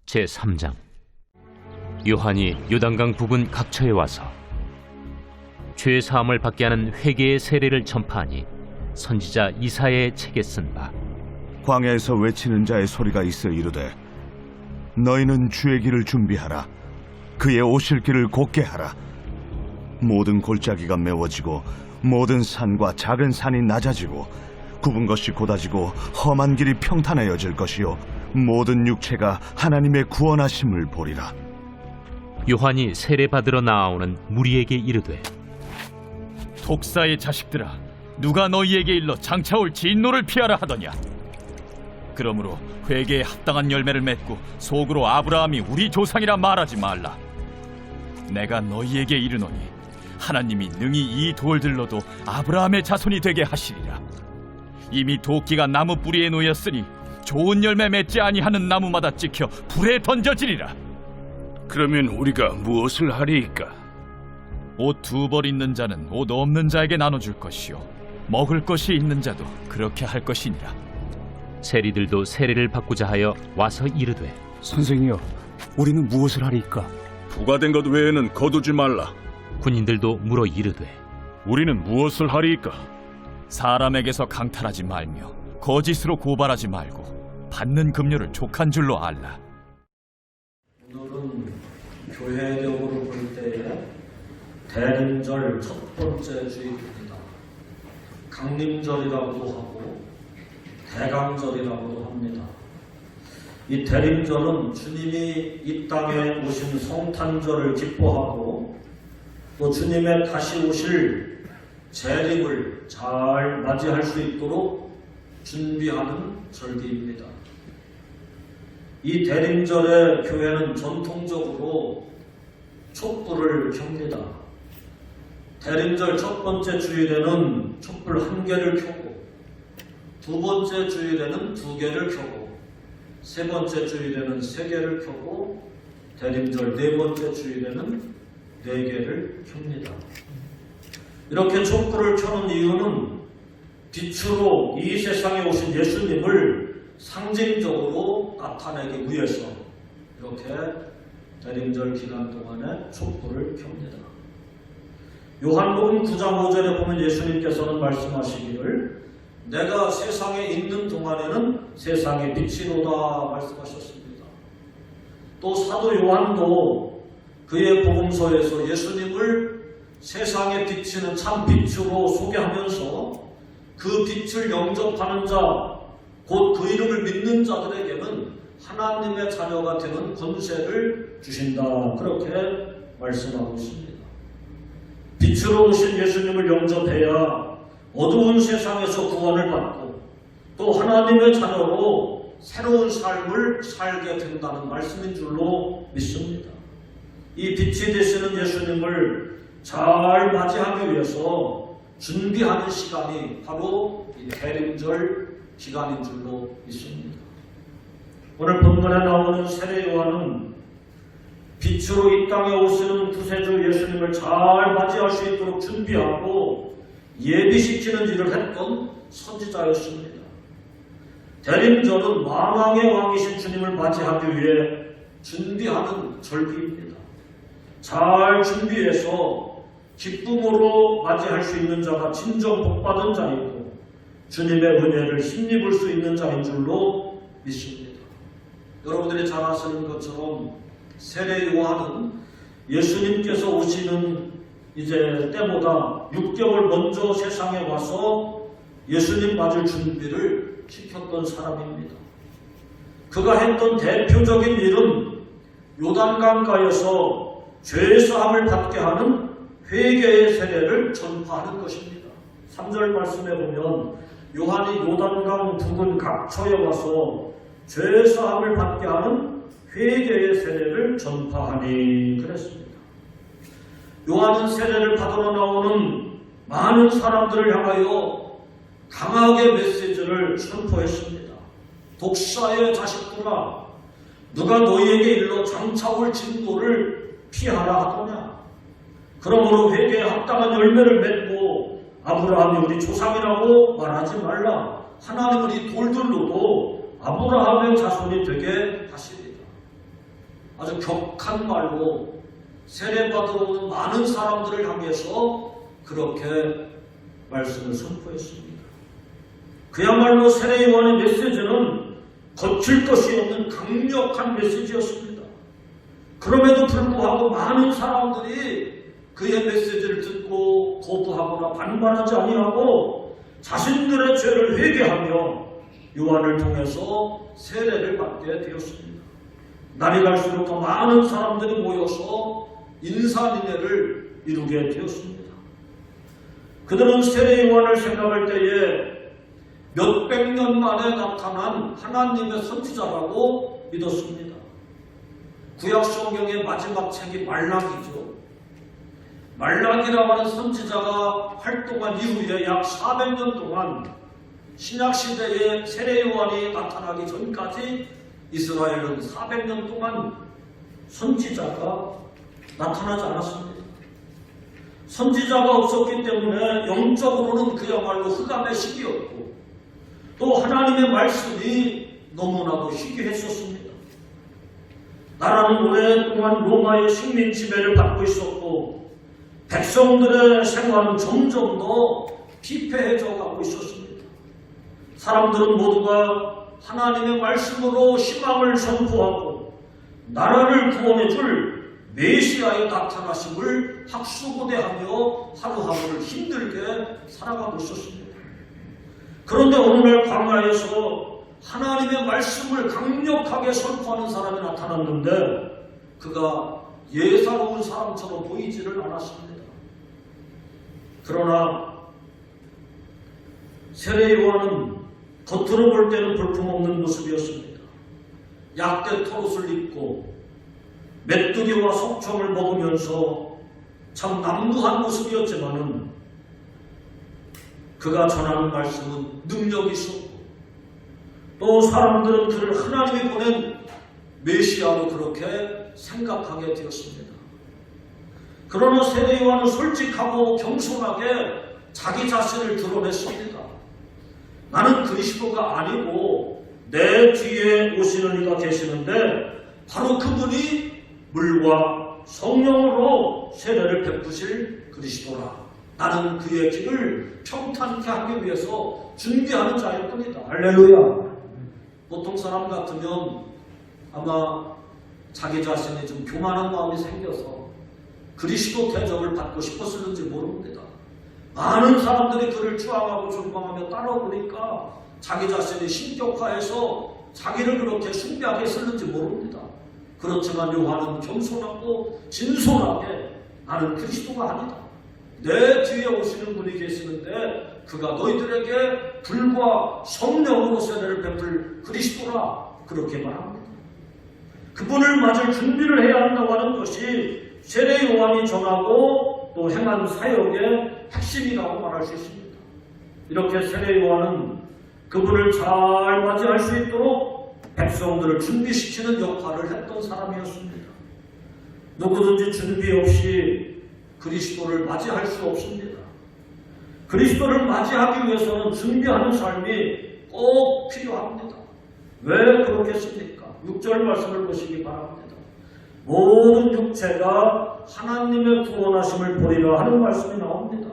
제3장. 요한이 요단강 부근 각처에 와서 죄 사함을 받게 하는 회개의 세례를 전파하니 선지자 이사야의 책에 쓴 바, 광야에서 외치는 자의 소리가 있어 이르되 너희는 주의 길을 준비하라. 그의 오실 길을 곧게 하라. 모든 골짜기가 메워지고 모든 산과 작은 산이 낮아지고 굽은 것이 곧아지고 험한 길이 평탄하여질 것이요 모든 육체가 하나님의 구원하심을 보리라. 요한이 세례 받으러 나아오는 무리에게 이르되, 독사의 자식들아, 누가 너희에게 일러 장차올 진노를 피하라 하더냐? 그러므로 회개에 합당한 열매를 맺고 속으로 아브라함이 우리 조상이라 말하지 말라. 내가 너희에게 이르노니 하나님이 능히 이 돌들로도 아브라함의 자손이 되게 하시리라. 이미 도끼가 나무 뿌리에 놓였으니 좋은 열매 맺지 아니하는 나무마다 찍혀 불에 던져지리라. 그러면 우리가 무엇을 하리이까? 옷 2벌 있는 자는 옷 없는 자에게 나눠줄 것이요 먹을 것이 있는 자도 그렇게 할 것이니라. 세리들도 세례를 받고자 하여 와서 이르되, 선생이여, 우리는 무엇을 하리이까? 부과된 것 외에는 거두지 말라. 군인들도 물어 이르되, 우리는 무엇을 하리이까? 사람에게서 강탈하지 말며 거짓으로 고발하지 말고 받는 급료를 족한 줄로 알라. 오늘은 교회적으로 볼 때에 대림절 첫 번째 주일입니다. 강림절이라고도 하고 대강절이라고도 합니다. 이 대림절은 주님이 이 땅에 오신 성탄절을 기뻐하고 또 주님의 다시 오실 재림을 잘 맞이할 수 있도록 준비하는 절기입니다. 이 대림절에 교회는 전통적으로 촛불을 켭니다. 대림절 첫 번째 주일에는 촛불 1개를 켜고, 두 번째 주일에는 2개를 켜고, 세 번째 주일에는 3개를 켜고, 대림절 네 번째 주일에는 4개를 켭니다. 이렇게 촛불을 켜는 이유는 빛으로 이 세상에 오신 예수님을 상징적으로 나타내기 위해서 이렇게 대림절 기간 동안에 촛불을 켭니다. 요한복음 9장 5절에 보면 예수님께서는 말씀하시기를 내가 세상에 있는 동안에는 세상의 빛이로다 말씀하셨습니다. 또 사도 요한도 그의 복음서에서 예수님을 세상에 비치는 참 빛으로 소개하면서 그 빛을 영접하는 자, 곧 그 이름을 믿는 자들에게는 하나님의 자녀가 되는 권세를 주신다. 그렇게 말씀하고 있습니다. 빛으로 오신 예수님을 영접해야 어두운 세상에서 구원을 받고 또 하나님의 자녀로 새로운 삶을 살게 된다는 말씀인 줄로 믿습니다. 이 빛이 되시는 예수님을 잘 맞이하기 위해서 준비하는 시간이 바로 이 대림절 기간인 줄로 믿습니다. 오늘 본문에 나오는 세례 요한은 빛으로 이 땅에 오시는 구세주 예수님을 잘 맞이할 수 있도록 준비하고 예비시키는 일을 했던 선지자였습니다. 대림절은 만왕의 왕이신 주님을 맞이하기 위해 준비하는 절기입니다. 잘 준비해서 기쁨으로 맞이할 수 있는 자가 진정 복받은 자이고 주님의 은혜를 힘입을 수 있는 자인 줄로 믿습니다. 여러분들이 잘 아시는 것처럼 세례 요한은 예수님께서 오시는 이제 때보다 6개월 먼저 세상에 와서 예수님 맞을 준비를 시켰던 사람입니다. 그가 했던 대표적인 일은 요단강가에서 죄사함을 받게 하는 회개의 세례를 전파하는 것입니다. 3절 말씀에 보면 요한이 요단강 부근 각처에 와서 죄사함을 받게 하는 회개의 세례를 전파하니 그랬습니다. 요한은 세례를 받으러 나오는 많은 사람들을 향하여 강하게 메시지를 선포했습니다. 독사의 자식들아, 누가 너희에게 일러 장차올 진노를 피하라 하더냐? 그러므로 회개에 합당한 열매를 맺고 아브라함이 우리 조상이라고 말하지 말라. 하나님은 이 돌들로도 아브라함의 자손이 되게 하시리라. 아주 격한 말로 세례받으러 오는 많은 사람들을 향해서 그렇게 말씀을 선포했습니다. 그야말로 세례 요한의 메시지는 거칠 것이 없는 강력한 메시지였습니다. 그럼에도 불구하고 많은 사람들이 그의 메시지를 듣고 거부하거나 반발하지 아니하고 자신들의 죄를 회개하며 요한을 통해서 세례를 받게 되었습니다. 날이 갈수록 더 많은 사람들이 모여서 인산인해를 이루게 되었습니다. 그들은 세례 요한을 생각할 때에 몇백 년 만에 나타난 하나님의 선지자라고 믿었습니다. 구약 성경의 마지막 책이 말라기죠. 말라기라고 하는 선지자가 활동한 이후에 약 400년 동안 신약시대에 세례 요한이 나타나기 전까지 이스라엘은 400년 동안 선지자가 나타나지 않았습니다. 선지자가 없었기 때문에 영적으로는 그야말로 흑암의 시기였고 또 하나님의 말씀이 너무나도 희귀했었습니다. 나라는 오랫동안 로마의 식민 지배를 받고 있었고 백성들의 생활은 점점 더 피폐해져 가고 있었습니다. 사람들은 모두가 하나님의 말씀으로 희망을 선포하고 나라를 구원해 줄 메시아의 나타나심을 학수고대하며 하루하루를 힘들게 살아가고 있었습니다. 그런데 어느 날 광야에서 하나님의 말씀을 강력하게 선포하는 사람이 나타났는데 그가 예사로운 사람처럼 보이지를 않았습니다. 그러나 세례 요한은 겉으로 볼 때는 볼품없는 모습이었습니다. 약대 털옷을 입고 메뚜기와 석청을 먹으면서 참 남부한 모습이었지만은 그가 전하는 말씀은 능력이 있었고 또 사람들은 그를 하나님이 보낸 메시아로 그렇게 생각하게 되었습니다. 그러나 세례 요한은 솔직하고 겸손하게 자기 자신을 드러냈습니다. 나는 그리스도가 아니고 내 뒤에 오시는 이가 계시는데 바로 그분이 물과 성령으로 세례를 베푸실 그리스도라. 나는 그의 길을 평탄케 하기 위해서 준비하는 자일 뿐이다. 할렐루야. 보통 사람 같으면 아마 자기 자신이 좀 교만한 마음이 생겨서 그리스도 대접을 받고 싶었을는지 모릅니다. 많은 사람들이 그를 추앙하고 존경하며 따라오니까 자기 자신이 신격화해서 자기를 그렇게 숭배하게 했을는지 모릅니다. 그렇지만 요한은 겸손하고 진솔하게 나는 그리스도가 아니다. 내 뒤에 오시는 분이 계시는데 그가 너희들에게 불과 성령으로 세례를 베풀 그리스도라 그렇게 말합니다. 그분을 맞을 준비를 해야 한다고 하는 것이 세례 요한이 전하고 또 행한 사역의 핵심이라고 말할 수 있습니다. 이렇게 세례 요한은 그분을 잘 맞이할 수 있도록 백성들을 준비시키는 역할을 했던 사람이었습니다. 누구든지 준비 없이 그리스도를 맞이할 수 없습니다. 그리스도를 맞이하기 위해서는 준비하는 삶이 꼭 필요합니다. 왜 그렇겠습니까? 6절 말씀을 보시기 바랍니다. 모든 육체가 하나님의 구원하심을 보리라 하는 말씀이 나옵니다.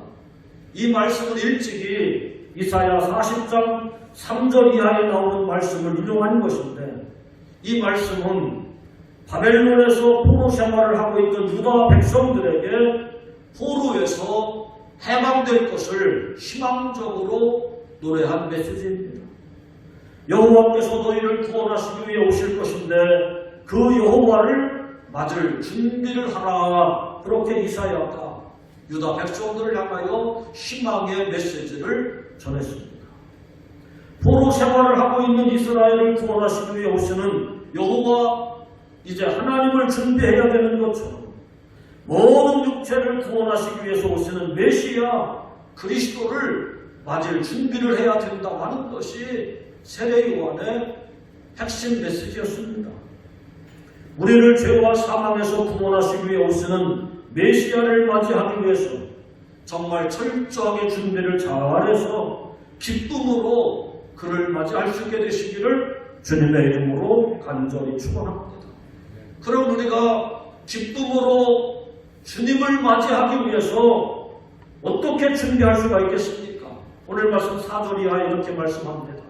이 말씀은 일찍이 이사야 40장 3절 이하에 나오는 말씀을 인용한 것인데 이 말씀은 바벨론에서 포로 생활을 하고 있던 유다 백성들에게 포로에서 해방될 것을 희망적으로 노래한 메시지입니다. 여호와께서 너희를 구원하시기 위해 오실 것인데 그 여호와를 맞을 준비를 하라. 그렇게 이사야가 유다 백성들을 향하여 희망의 메시지를 전했습니다. 포로 생활을 하고 있는 이스라엘을 구원하시기 위해 오시는 여호와, 이제 하나님을 준비해야 되는 것처럼 모든 육체를 구원하시기 위해서 오시는 메시아 그리스도를 맞을 준비를 해야 된다고 하는 것이 세례 요한의 핵심 메시지였습니다. 우리를 죄와 사망에서 구원하시기 위해 오시는 메시아를 맞이하기 위해서 정말 철저하게 준비를 잘해서 기쁨으로 그를 맞이할 수 있게 되시기를 주님의 이름으로 간절히 축원합니다. 그럼 우리가 기쁨으로 주님을 맞이하기 위해서 어떻게 준비할 수가 있겠습니까? 오늘 말씀 4절 이하에 이렇게 말씀합니다.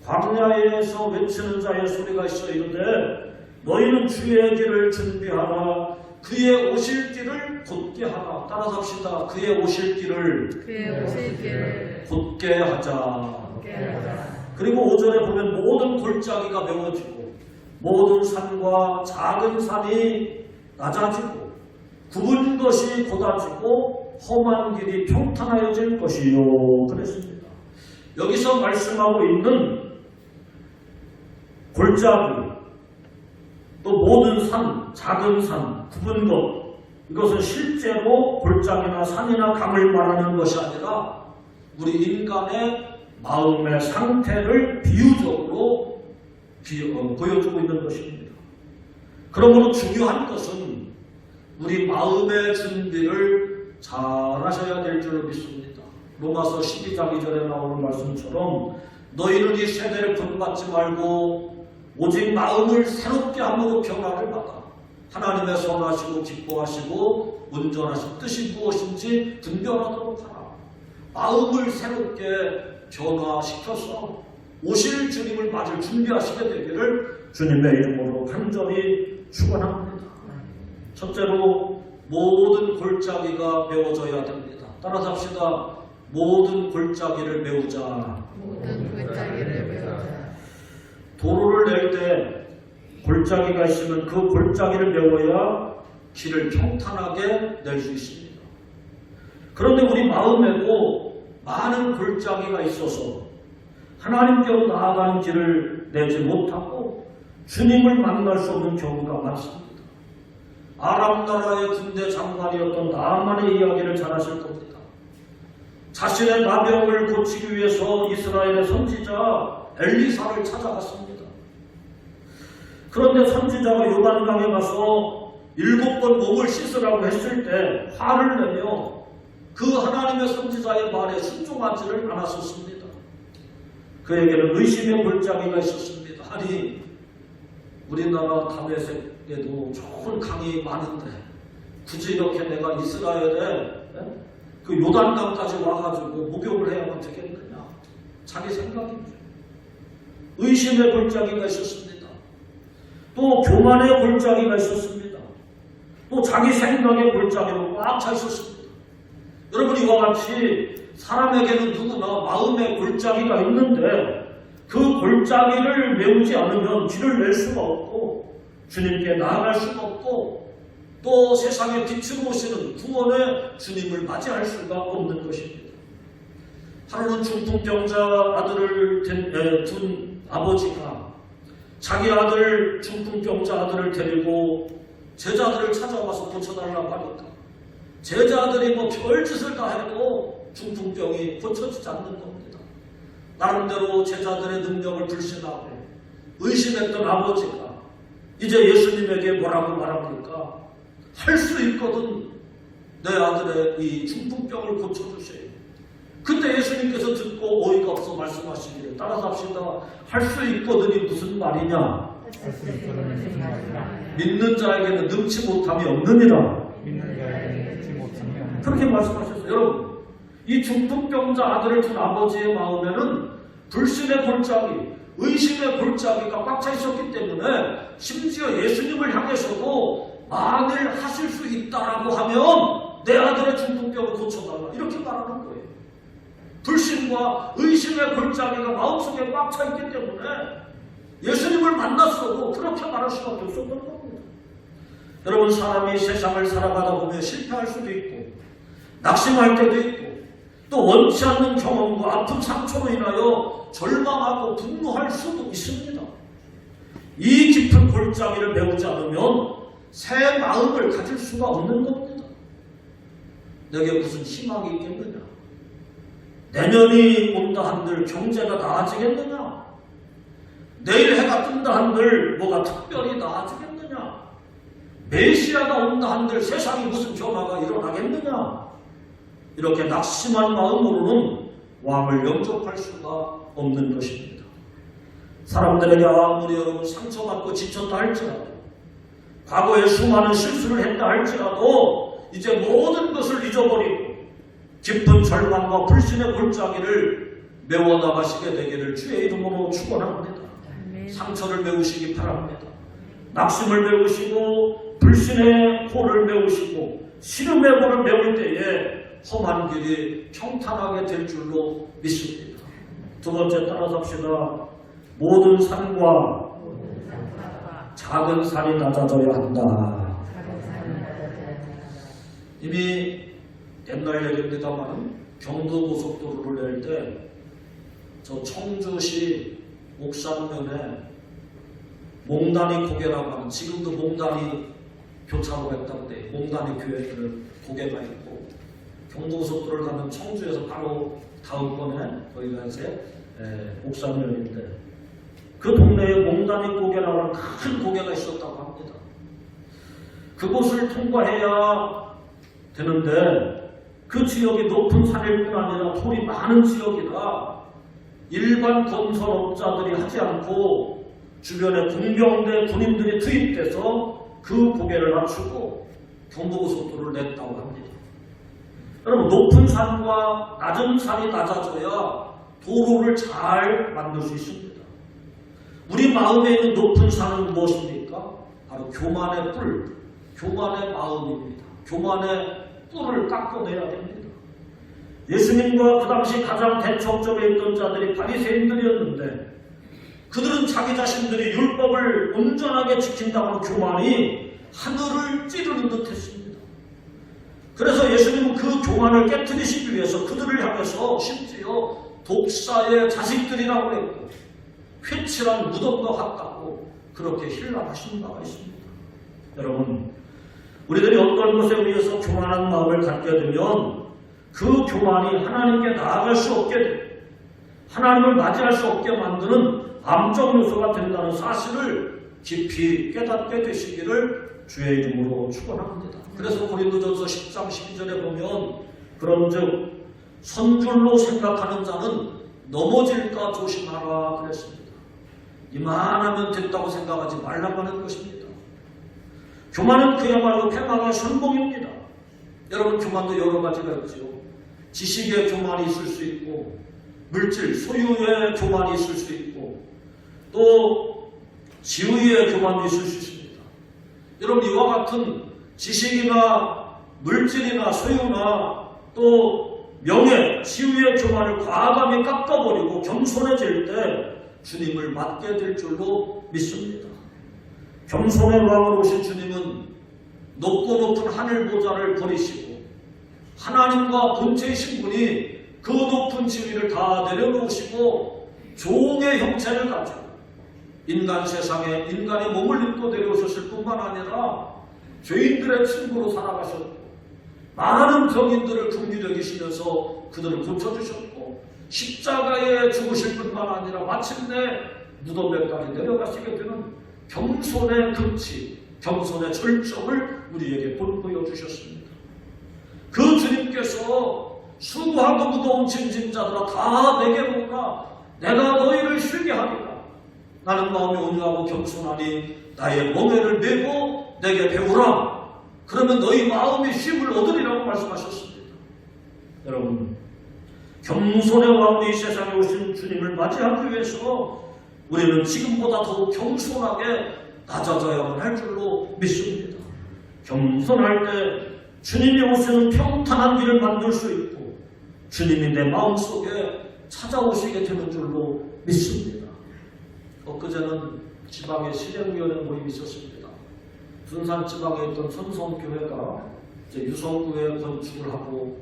광야에서 외치는 자의 소리가 있어 이르되 너희는 주의 길을 준비하라. 그의 오실 길을 곧게 하라. 따라서 합시다. 그의 오실 길을 곧게 하자. 그리고 5절에 보면 모든 골짜기가 메워지고 모든 산과 작은 산이 낮아지고 굽은 것이 곧아지고 험한 길이 평탄하여질 것이요 그랬습니다. 여기서 말씀하고 있는 골짜기 또 모든 산, 작은 산, 굽은 것 이것은 실제로 골짜기나 산이나 강을 말하는 것이 아니라 우리 인간의 마음의 상태를 비유적으로 보여주고 있는 것입니다. 그러므로 중요한 것은 우리 마음의 준비를 잘 하셔야 될 줄로 믿습니다. 로마서 12장 2절에 나오는 말씀처럼 너희는 이 세대를 본받지 말고 오직 마음을 새롭게 함으로 변화를 받아 하나님의 선하시고 기뻐하시고 온전하신 뜻이 무엇인지 분별하도록 하라. 마음을 새롭게 변화시켜서 오실 주님을 맞을 준비하시게 되기를 주님의 이름으로 간절히 축원합니다. 첫째로 모든 골짜기가 메워져야 됩니다. 따라서 합시다. 모든 골짜기를 메우자. 도로를 낼 때 골짜기가 있으면 그 골짜기를 메워야 길을 평탄하게 낼 수 있습니다. 그런데 우리 마음에도 많은 골짜기가 있어서 하나님께로 나아가는 길을 내지 못하고 주님을 만날 수 없는 경우가 많습니다. 아람 나라의 군대 장관이었던 나아만의 이야기를 잘 아실 겁니다. 자신의 나병을 고치기 위해서 이스라엘의 선지자 엘리사를 찾아갔습니다. 그런데 선지자가 요단강에 가서 7번 몸을 씻으라고 했을 때 화를 내며 그 하나님의 선지자의 말에 순종하지를 않았었습니다. 그에게는 의심의 골짜기가 있었습니다. 아니 우리나라 다메섹에도 좋은 강이 많은데 굳이 이렇게 내가 이스라엘에 그 요단강까지 와가지고 목욕을 해야만 되겠느냐. 자기 생각이죠. 의심의 골짜기가 있었습니다. 또 교만의 골짜기가 있었습니다. 또 자기 생각의 골짜기로 꽉 차 있었습니다. 여러분 이와 같이 사람에게는 누구나 마음의 골짜기가 있는데 그 골짜기를 메우지 않으면 길을 낼 수가 없고 주님께 나아갈 수가 없고 또 세상에 빛으로 오시는 구원의 주님을 맞이할 수가 없는 것입니다. 하루는 중풍병자 아들을 둔 아버지가 자기 아들 중풍병자 아들을 데리고 제자들을 찾아와서 고쳐달라고 하니까 제자들이 뭐 별짓을 다 해도 중풍병이 고쳐지지 않는 겁니다. 나름대로 제자들의 능력을 불신하고 의심했던 아버지가 이제 예수님에게 뭐라고 말합니까? 할 수 있거든 내 아들의 이 중풍병을 고쳐주세요. 그때 예수님께서 듣고 어이가 없어 말씀하시기를 따라서 합시다. 할 수 있거든이 무슨 말이냐? 믿는 자에게는 능치 못함이 없느니라. 그렇게 말씀하셨어요. 여러분 이 중풍병자 아들을 둔 아버지의 마음에는 불신의 골짜기, 의심의 골짜기가 꽉 차 있었기 때문에 심지어 예수님을 향해서도 만일 하실 수 있다라고 하면 내 아들의 중풍병을 고쳐달라 이렇게 말하는 거예요. 불신과 의심의 골짜기가 마음속에 꽉 차 있기 때문에 예수님을 만났어도 그렇게 말할 수밖에 없었던 겁니다. 여러분 사람이 세상을 살아가다 보면 실패할 수도 있고 낙심할 때도 있고 또 원치 않는 경험과 아픈 상처로 인하여 절망하고 분노할 수도 있습니다. 이 깊은 골짜기를 메우지 않으면 새 마음을 가질 수가 없는 겁니다. 내게 무슨 희망이 있겠느냐? 내년이 온다 한들 경제가 나아지겠느냐? 내일 해가 뜬다 한들 뭐가 특별히 나아지겠느냐? 메시아가 온다 한들 세상이 무슨 변화가 일어나겠느냐? 이렇게 낙심한 마음으로는 왕을 영접할 수가 없는 것입니다. 사람들에게 아무리 여러분 상처받고 지쳤다 할지라도 과거에 수많은 실수를 했다 할지라도 이제 모든 것을 잊어버리고 깊은 절망과 불신의 골짜기를 메워나가시게 되기를 주의 이름으로 축원합니다. 상처를 메우시기 바랍니다. 낙심을 메우시고 불신의 골을 메우시고 시름의 골을 메울 때에 험한 길이 평탄하게 될 줄로 믿습니다. 두 번째 따라서 합시다. 모든 산과 작은 산이 낮아져야 한다. 이미 옛날 얘기입니다만 경부고속도로를 낼 때 저 청주시 옥산면에 몽다니 고개라고 하는, 지금도 몽다니 교차로가 있다는데 몽다니 교회를 고개가 있고, 경부고속도로를 가면 청주에서 바로 다음번에 거기가 이제 옥산면인데 그 동네에 몽다니 고개라고 하는 큰 고개가 있었다고 합니다. 그곳을 통과해야 되는데 그 지역이 높은 산일 뿐 아니라 돌이 많은 지역이라 일반 건설업자들이 하지 않고 주변에 공병대 군인들이 투입돼서 그 고개를 낮추고 경부고속도로를 냈다고 합니다. 여러분, 높은 산과 낮은 산이 낮아져야 도로를 잘 만들 수 있습니다. 우리 마음에 있는 높은 산은 무엇입니까? 바로 교만의 뿔, 교만의 마음입니다. 교만의 뿔을 깎아내야 됩니다. 예수님과 그 당시 가장 대척점에 있던 자들이 바리새인들이었는데 그들은 자기 자신들이 율법을 온전하게 지킨다는 교만이 하늘을 찌르는 듯 했습니다. 그래서 예수님은 그 교만을 깨트리시기 위해서 그들을 향해서 심지어 독사의 자식들이라고 했고 회칠한 무덤과 같다고 그렇게 힐난하신 바가 있습니다. 여러분, 우리들이 어떤 것에 의해서 교만한 마음을 갖게 되면 그 교만이 하나님께 나아갈 수 없게 되고 하나님을 맞이할 수 없게 만드는 암적 요소가 된다는 사실을 깊이 깨닫게 되시기를 주의 이름으로 축원합니다. 그래서 고린도전서 10장 12절에 보면 그런즉 선줄로 생각하는 자는 넘어질까 조심하라 그랬습니다. 이만하면 됐다고 생각하지 말라고 하는 것입니다. 교만은 그야말로 패망의 선봉입니다. 여러분, 교만도 여러 가지가 있죠. 지식의 교만이 있을 수 있고 물질, 소유의 교만이 있을 수 있고 또 지위의 교만도 있을 수 있습니다. 여러분, 이와 같은 지식이나 물질이나 소유나 또 명예, 지위의 교만을 과감히 깎아버리고 겸손해질 때 주님을 맞게 될 줄로 믿습니다. 겸손의 왕으로 오신 주님은 높고 높은 하늘 보좌를 버리시고 하나님과 본체이신 분이 그 높은 지위를 다 내려놓으시고 종의 형체를 가지고 인간 세상에 인간의 몸을 입고 내려오셨을 뿐만 아니라 죄인들의 친구로 살아가셨고 많은 병인들을 긍휼히 여기시면서 그들을 고쳐주셨고 십자가에 죽으실 뿐만 아니라 마침내 무덤에까지 내려가시게 되는 겸손의 극치, 겸손의 절정을 우리에게 보여주셨습니다. 그 주님께서 수고하고 무거운 짐진 자들아 다 내게 오라, 내가 너희를 쉬게 하리라. 나는 마음이 온유하고 겸손하니 나의 멍에를 메고 내게 배우라. 그러면 너희 마음이 쉼을 얻으리라고 말씀하셨습니다. 여러분, 겸손의 왕으로 이 세상에 오신 주님을 맞이하기 위해서 우리는 지금보다 더욱 겸손하게 낮아져야만 할 줄로 믿습니다. 겸손할 때 주님이 오시는 평탄한 길을 만들 수 있고 주님이 내 마음속에 찾아오시게 되는 줄로 믿습니다. 엊그제는 지방에 실행위원회 모임이 있었습니다. 군산 지방에 있던 선성교회가 이제 유성구에 건축을 하고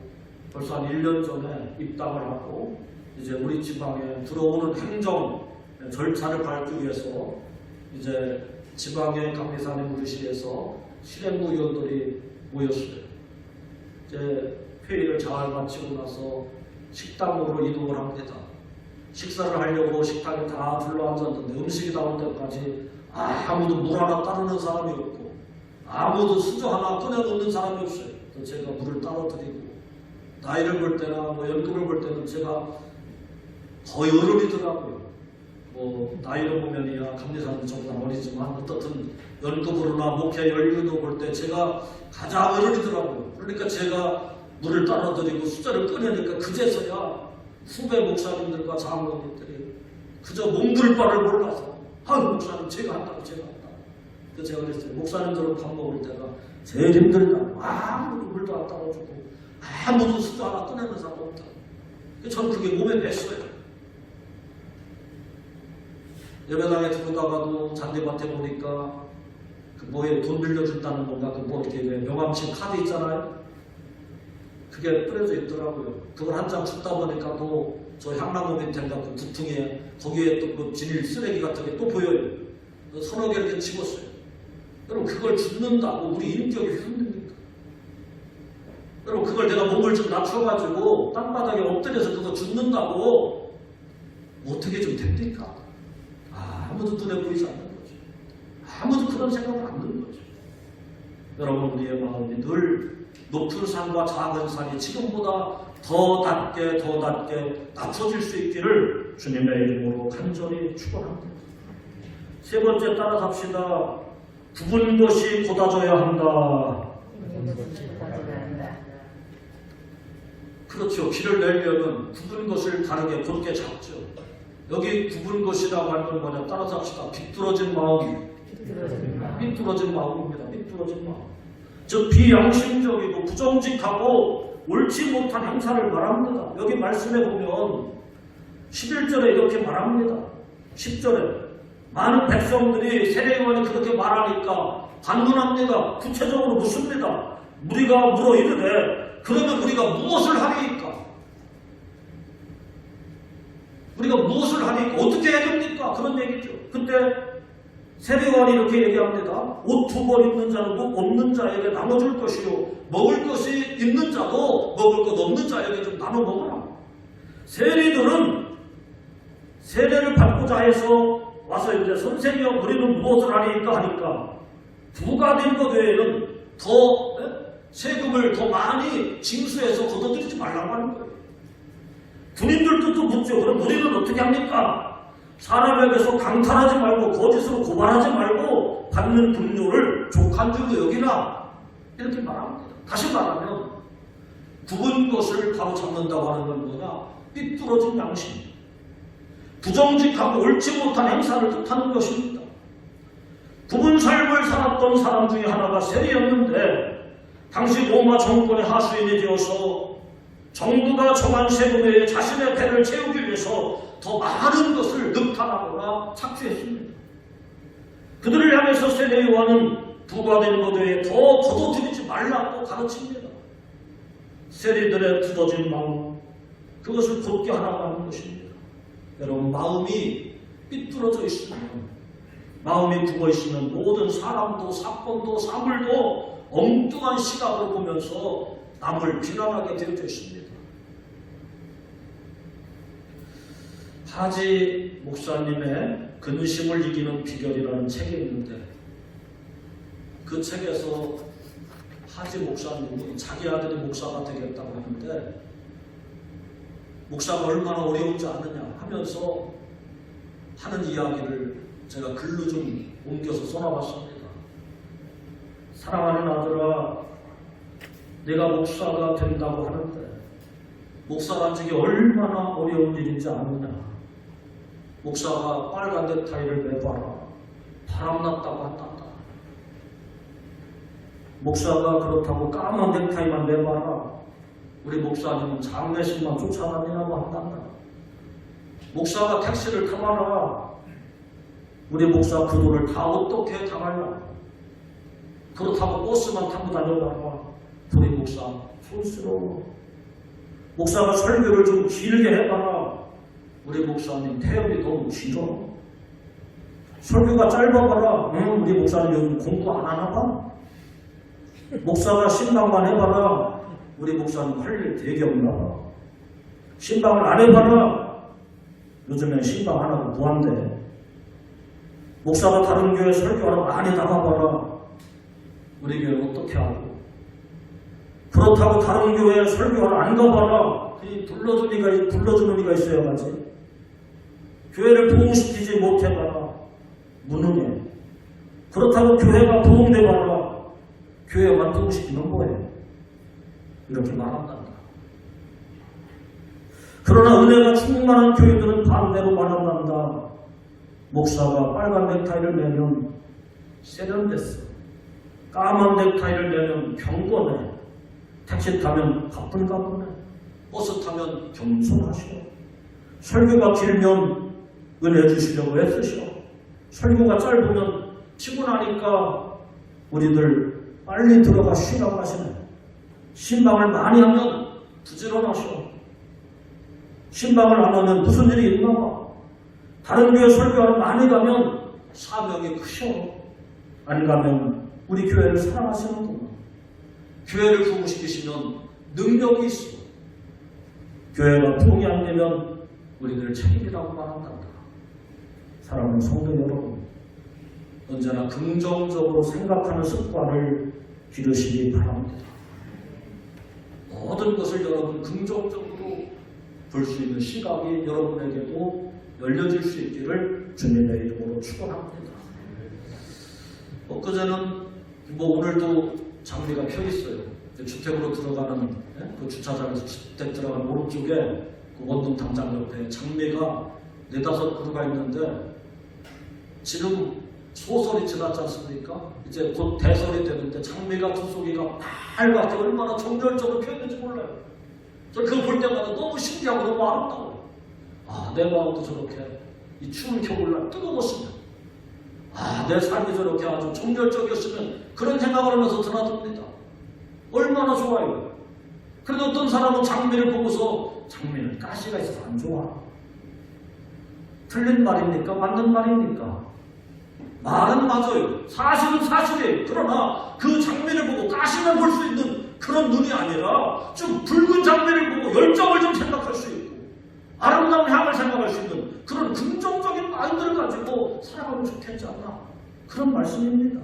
벌써 한 1년 전에 입당을 하고 이제 우리 지방에 들어오는 행정 절차를 밟기 위해서 이제 지방의 감리산의 무리시에서 실행부 위원들이 모였어요. 이제 회의를 잘 마치고 나서 식당으로 이동을 합니다. 식사를 하려고 식당에 다 둘러앉았는데 음식이 나올 때까지 아무도 물 하나 따르는 사람이 없고 아무도 수저 하나 꺼내놓는 사람이 없어요. 그래서 제가 물을 따라드리고 나이를 볼 때나 뭐 연급을 볼 때는 제가 거의 어른이더라고요. 뭐 나이로 보면이야 감리사님 저보다 어리지만 어떻든 연급으로나 목회 연륜도 볼 때 제가 가장 어리더라고요. 그러니까 제가 물을 따라드리고 숫자를 꺼내니까 그제서야 후배 목사님들과 장로님들이 그저 몸둘 바를 몰라서 목사님 제가 한다고 제가 한다. 그래서 제가 그랬어요. 목사님들은 밥 먹을 때가 제일 힘들다. 아무도 물도 안 따라주고 아무도 숫자 하나 꺼내는 사람 없다. 저는 그게 몸에 뱄어요. 예배당에 들어가가도 잔디밭에 보니까 그 뭐에 돈 빌려준다는 건가 그 뭐 이렇게 명함식 카드 있잖아요. 그게 뿌려져 있더라고요. 그걸 한 장 줍다 보니까 또 저 향나무 밑에가 그 구퉁이에 거기에 또 그 비닐 쓰레기 같은 게 또 보여요. 서너 개 이렇게 집었어요. 여러분 그걸 줍는다고 우리 인격이 흔듭니까? 여러분 그걸 내가 몸을 좀 낮춰가지고 땅바닥에 엎드려서 그거 줍는다고 어떻게 좀 됩니까? 아무도 눈에 보이지 않는 거죠. 아무도 그런 생각을 안 드는 거죠. 여러분 우리의 마음이 늘 높은 산과 작은 산이 지금보다 더 낮게 낮춰질 수 있기를 주님의 이름으로 간절히 축원합니다. 세 번째 따라 갑시다. 굽은 것이 곧아져야 한다. 그렇죠. 길을 내려면 굽은 것을 다르게 곧게 잡죠. 여기 굽은 것이라고 하는 건 뭐냐? 따라서 합시다. 비뚤어진 마음. 비뚤어진 마음입니다. 비뚤어진 마음. 즉 비양심적이고 부정직하고 옳지 못한 행사를 말합니다. 여기 말씀해 보면 11절에 이렇게 말합니다. 10절에 많은 백성들이 세례요한이 그렇게 말하니까 반문합니다. 구체적으로 묻습니다. 우리가 물어 이르되 그러면 우리가 무엇을 하리이까? 우리가 무엇을 하니까 어떻게 해야 됩니까? 그런 얘기죠. 그때 세례요한이 이렇게 얘기합니다. 옷 두 벌 입는 자는 옷 없는 자에게 나눠줄 것이요 먹을 것이 있는 자도 먹을 것 없는 자에게 좀 나눠 먹어라. 세리들은 세례를 받고자 해서 와서 이제 선생님 우리는 무엇을 하니까 부가 된 것 외에는 더 세금을 더 많이 징수해서 걷어들이지 말라고 하는 거예요. 군인들도 또 묻죠. 그럼 우리는 어떻게 합니까? 사람에게서 강탈하지 말고 거짓으로 고발하지 말고 받는 금료를 족한 줄로 여기라. 이렇게 말합니다. 다시 말하면 굽은 것을 바로 잡는다고 하는 건 뭐냐? 삐뚤어진 양심. 부정직하고 옳지 못한 행사를 뜻하는 것입니다. 굽은 삶을 살았던 사람 중에 하나가 세리였는데 당시 로마 정권의 하수인이 되어서 정부가 정한 세금 외에 자신의 배를 채우기 위해서 더 많은 것을 늑탈하거나 착취했습니다. 그들을 향해서 세례요한은 부과된 것 외에 더 거둬들이지 말라고 가르칩니다. 세리들의 굳어진 마음, 그것을 곧게 하라고 하는 것입니다. 여러분 마음이 삐뚤어져 있으면, 마음이 굽어 있으면 모든 사람도 사건도 사물도 엉뚱한 시각으로 보면서 남을 비난하게 되어져 있습니다. 하지 목사님의 근심을 이기는 비결이라는 책이 있는데 그 책에서 하지 목사님이 자기 아들이 목사가 되겠다고 하는데 목사가 얼마나 어려운지 아느냐 하면서 하는 이야기를 제가 글로 좀 옮겨서 써놔봤습니다. 사랑하는 아들아, 내가 목사가 된다고 하는데 목사가 되기 얼마나 어려운 일인지 아느냐. 목사가 빨간 넥타이를 매봐라. 바람났다고 한단다. 목사가 그렇다고 까만 넥타이만 매봐라. 우리 목사님은 장례식만 쫓아다니라고 한단다. 목사가 택시를 타봐라. 우리 목사 그 돈을 다 어떻게 당할라. 그렇다고 버스만 타고 다녀봐라. 우리 목사 촌스러워. 목사가 설교를 좀 길게 해봐라. 우리 목사님 태엽이 너무 길어. 설교가 짧아봐라. 우리 목사님 요즘 공부 안 하나 봐. 목사가 신방만 해봐라. 우리 목사님 할 일 되게 없나 봐. 신방을 안 해봐라. 요즘엔 신방 안 하고 무한대. 목사가 다른 교회 설교하러 많이 나가봐라. 우리 교회 어떻게 하고. 그렇다고 다른 교회 설교하러 안 가봐라. 불러주는 이가 있어야 하지. 교회를 부흥시키지 못해봐라 무능해. 그렇다고 교회가 부흥돼봐라 교회만 부흥시키면 뭐해? 이렇게 말한단다. 그러나 은혜가 충만한 교회들은 반대로 말한단다. 목사가 빨간 넥타이를 매면 세련됐어. 까만 넥타이를 매면 경건해. 택시 타면 바쁜가 보네. 버스 타면 겸손하시오. 설교가 길면 은혜 주시려고 애쓰시오. 설교가 짧으면 피곤하니까 우리들 빨리 들어가 쉬라고 하시네. 신방을 많이 하면 부지런하시오. 신방을 안 하면 무슨 일이 있나 봐. 다른 교회 설교를 많이 가면 사명이 크셔. 안 가면 우리 교회를 사랑하시는구나. 교회를 부흥시키시면 능력이 있어. 교회가 부흥이 안 되면 우리들 책임이라고 말한단다. 사랑하는 성도 여러분, 언제나 긍정적으로 생각하는 습관을 기르시기 바랍니다. 모든 것을 여러분 긍정적으로 볼 수 있는 시각이 여러분에게도 열려질 수 있기를 주님의 이름으로 축원합니다. 엊그제는 오늘도 장비가 펴 있어요. 주택으로 들어가는 그 주차장에서 주택 들어가는 오른쪽에 그 원동 담장 옆에 장미가 4-5 그루가 있는데 지금 소설이 지났지 않습니까? 이제 곧 대설이 되는데 장미가 두 송이가 빨갛게 얼마나 정열적으로 펴있는지 몰라요. 저 그거 볼 때마다 너무 신기하고 너무 아름다워요. 아, 내 마음도 저렇게 이 추운 겨울날 뜨거웠으면, 아, 내 삶이 저렇게 아주 정열적이었으면 그런 생각을 하면서 드나듭니다. 얼마나 좋아요. 그런데 어떤 사람은 장미를 보고서 장미는 가시가 있어서 안 좋아. 틀린 말입니까? 맞는 말입니까? 말은 맞아요. 사실은 사실이에요. 그러나 그 장미를 보고 가시만 볼 수 있는 그런 눈이 아니라 좀 붉은 장미를 보고 열정을 좀 생각할 수 있고 아름다운 향을 생각할 수 있는 그런 긍정적인 마인드를 가지고 살아가면 좋겠지 않나, 그런 말씀입니다.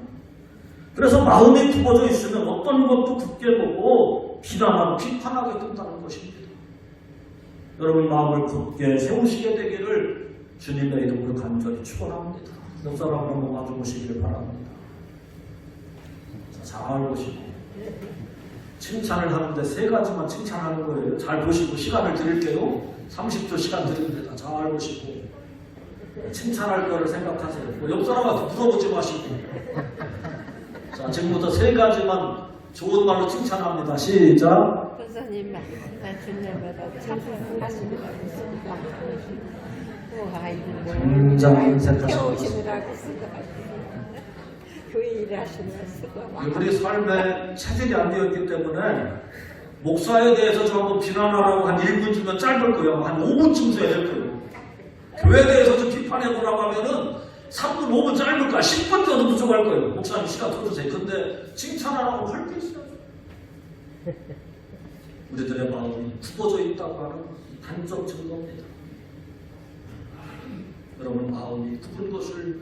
그래서 마음이 굽어져 있으면 어떤 것도 굳게 보고 비난하고 비판하게 된다는 것입니다. 여러분 마음을 굳게 세우시게 되기를 주님의 이름으로 간절히 축원합니다. 옆 사람 한번 마주보시기를 바랍니다. 잘 보시고, 칭찬을 하는데 3가지만 칭찬하는 거예요. 잘 보시고 시간을 드릴게요. 30초 시간 드립니다. 잘 보시고 칭찬할 거를 생각하세요. 옆 사람한테 물어보지 마시고. 자, 지금부터 3가지만 좋은 말로 칭찬합니다. 시작. 선생님 말씀마다 참석하시느라고 굉장히 인색하십니다. 배우시느라고 수고하시고 교회 일하시느라 수고 많으시고 우리 삶에 체질이 안 되었기 때문에 목사에 대해서 좀 한번 비난하라고 한 1분 주면 짧을 거예요. 한 5분쯤 써야 될 거예요. 교회에 대해서 좀 비판해보라고 하면은 3분, 5분 짧을 거야. 10분 정도 부족할 거예요. 목사님 시간 더 주세요. 근데 칭찬하라고 할 게 있어요. 우리들의 마음이 굽어져 있다고 하는 단적 증거입니다. 여러분 마음이 굽은 것을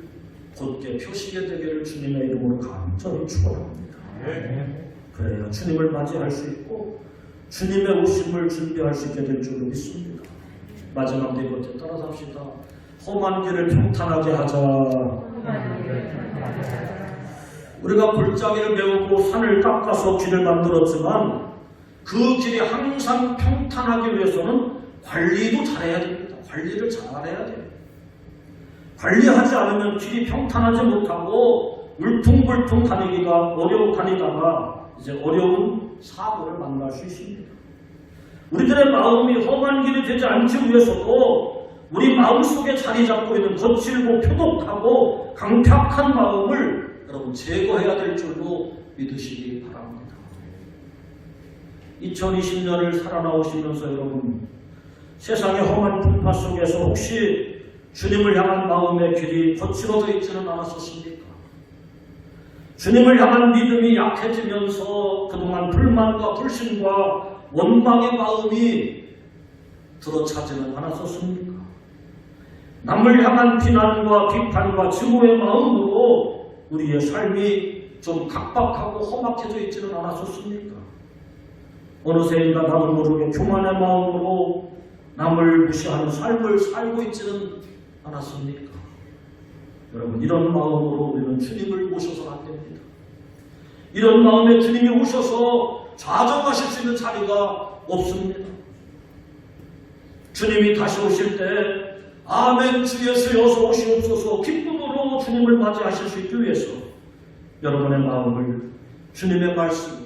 곧게 펴시게 되기를 주님의 이름으로 간절히 축원합니다. 그래야 주님을 맞이할 수 있고 주님의 오심을 준비할 수 있게 될 줄로 믿습니다. 마지막 4번째 따라서 합시다. 험한 길을 평탄하게 하자. 우리가 골짜기를 메우고 산을 깎아서 길을 만들었지만 그 길이 항상 평탄하기 위해서는 관리도 잘해야 됩니다. 관리를 잘해야 돼요. 관리하지 않으면 길이 평탄하지 못하고 울퉁불퉁 다니다가 이제 어려운 사고를 만날 수 있습니다. 우리들의 마음이 험한 길이 되지 않기 위해서도 우리 마음속에 자리 잡고 있는 거칠고 표독하고 강팍한 마음을 여러분 제거해야 될 줄로 믿으시기 바랍니다. 2020년을 살아나오시면서 여러분 세상의 험한 풍파 속에서 혹시 주님을 향한 마음의 길이 거칠어져 있지는 않았었습니까? 주님을 향한 믿음이 약해지면서 그동안 불만과 불신과 원망의 마음이 들어차지는 않았었습니까? 남을 향한 비난과 비판과 증오의 마음으로 우리의 삶이 좀 각박하고 험악해져 있지는 않았었습니까? 어느새인가 나도 모르게 교만의 마음으로 남을 무시하는 삶을 살고 있지는 않았습니까? 여러분, 이런 마음으로 우리는 주님을 모셔서 안 됩니다. 이런 마음에 주님이 오셔서 좌정하실 수 있는 자리가 없습니다. 주님이 다시 오실 때 아멘 주 예수 어서 오시옵소서 기쁨으로 주님을 맞이하실 수 있기 위해서 여러분의 마음을 주님의 말씀으로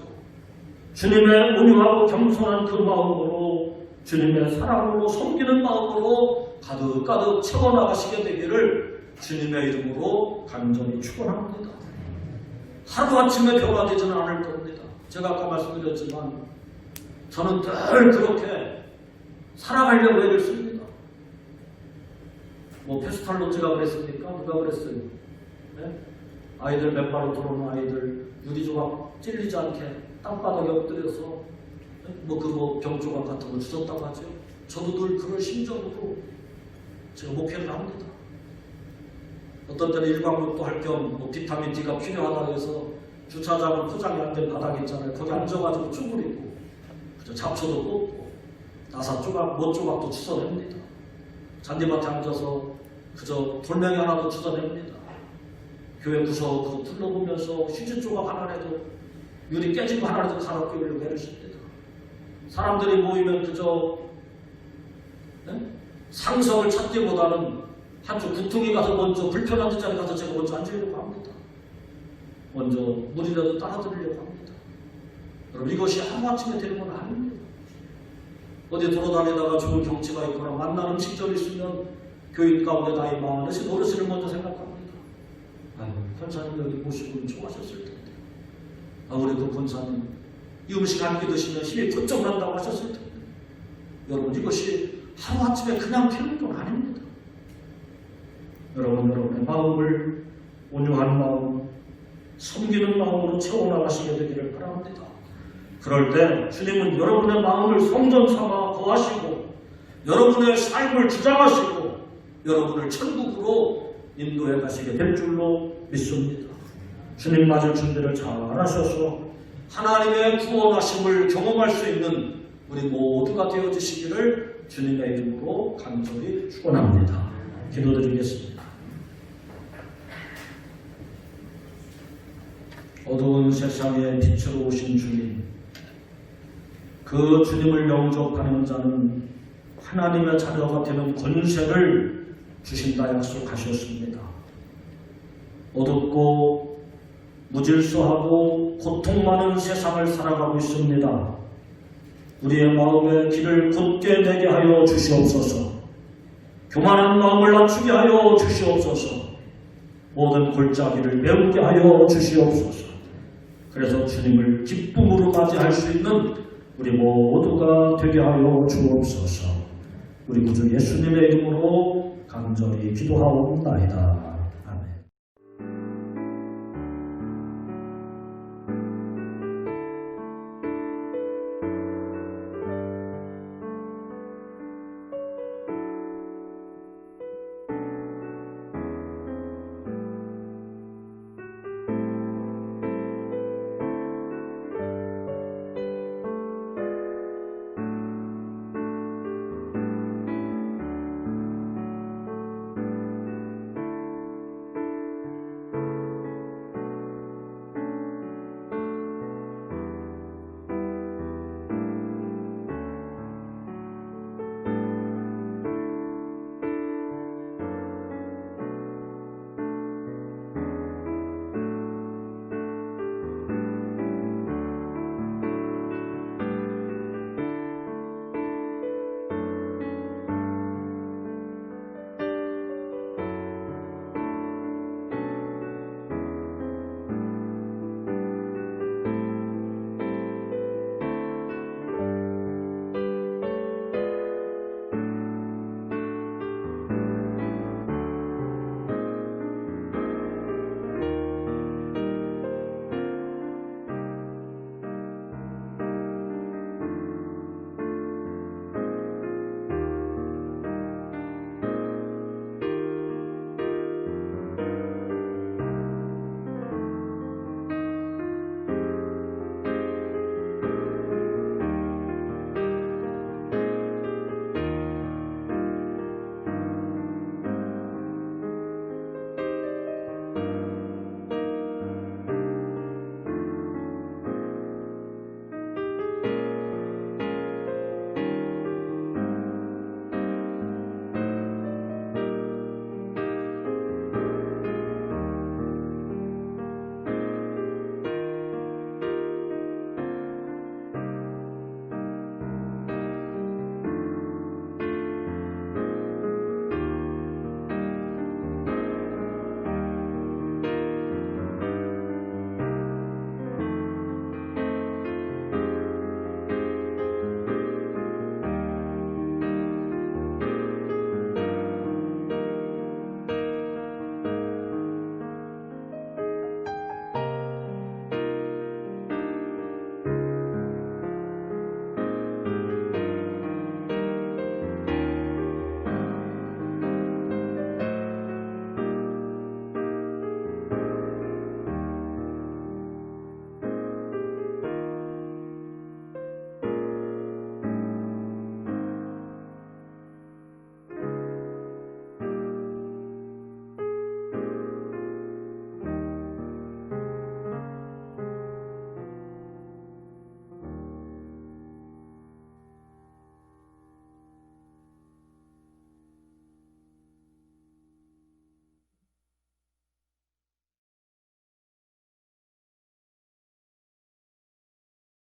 주님의 온유하고 겸손한 그 마음으로 주님의 사랑으로 섬기는 마음으로 가득가득 채워나가시게 되기를 주님의 이름으로 간절히 축원합니다. 하루아침에 변화되지는 않을 겁니다. 제가 아까 말씀드렸지만 저는 늘 그렇게 살아가려고 애를 씁니다. 뭐 페스탈로즈가 그랬습니까? 누가 그랬어요? 네? 아이들 맨발로 들어오는 아이들 유리조각 찔리지 않게 땅바닥에 엎드려서 병조각 같은 거 주셨다고 하죠. 저도 늘 그럴 심정으로 제가 목회를 합니다. 어떤 때는 일광욕도 할 겸 비타민 D가 필요하다고 해서 주차장은 포장이 안 된 바닥 있잖아요. 거기 앉아가지고 쭈그리고 잡초도 뽑고 나사 조각, 못 조각도 주워냅니다. 잔디밭에 앉아서 그저 돌멩이 하나도 주워냅니다. 교회 구석 둘러보면서 휴지 조각 하나라도 유리 깨진 거 하나라도 갈아 끼우려고 애를 씁니다. 사람들이 모이면 그저 상석을 찾기보다는 한쪽 구퉁이 가서 먼저 불편한 자리 가서 제가 먼저 앉으려고 합니다. 먼저 물이라도 따라드리려고 합니다. 여러분, 이것이 하루아침에 되는 건 아닙니다. 어디 돌아다니다가 좋은 경치가 있거나 만난 음식점이 있으면 교인 가운데 나이 많으신 어르신을 먼저 생각합니다. 아이고, 권사님 여기 모시고 좋아하셨을 텐데. 우리 그 권사님 이 음식 한 끼 드시면 힘이 번쩍 난다고 하셨을 텐데. 여러분, 이것이 하루아침에 그냥 피는 건 아닙니다. 여러분의 마음을 온유한 마음, 섬기는 마음으로 채워나가시게 되기를 바랍니다. 그럴 때 주님은 여러분의 마음을 성전 삼아 거하시고 여러분의 삶을 주장하시고 여러분을 천국으로 인도해 가시게 될 줄로 믿습니다. 주님 맞을 준비를 잘 하셔서 하나님의 구원하심을 경험할 수 있는 우리 모두가 되어주시기를 주님의 이름으로 간절히 축원합니다. 기도드리겠습니다. 어두운 세상에 빛으로 오신 주님, 그 주님을 영접하는 자는 하나님의 자녀가 되는 권세를 주신다 약속하셨습니다. 어둡고 무질서하고 고통 많은 세상을 살아가고 있습니다. 우리의 마음의 길을 곧게 되게 하여 주시옵소서. 교만한 마음을 낮추게 하여 주시옵소서. 모든 골짜기를 메우게 하여 주시옵소서. 그래서 주님을 기쁨으로 맞이할 수 있는 우리 모두가 되게 하여 주옵소서. 우리 구주 예수님의 이름으로 간절히 기도하옵나이다.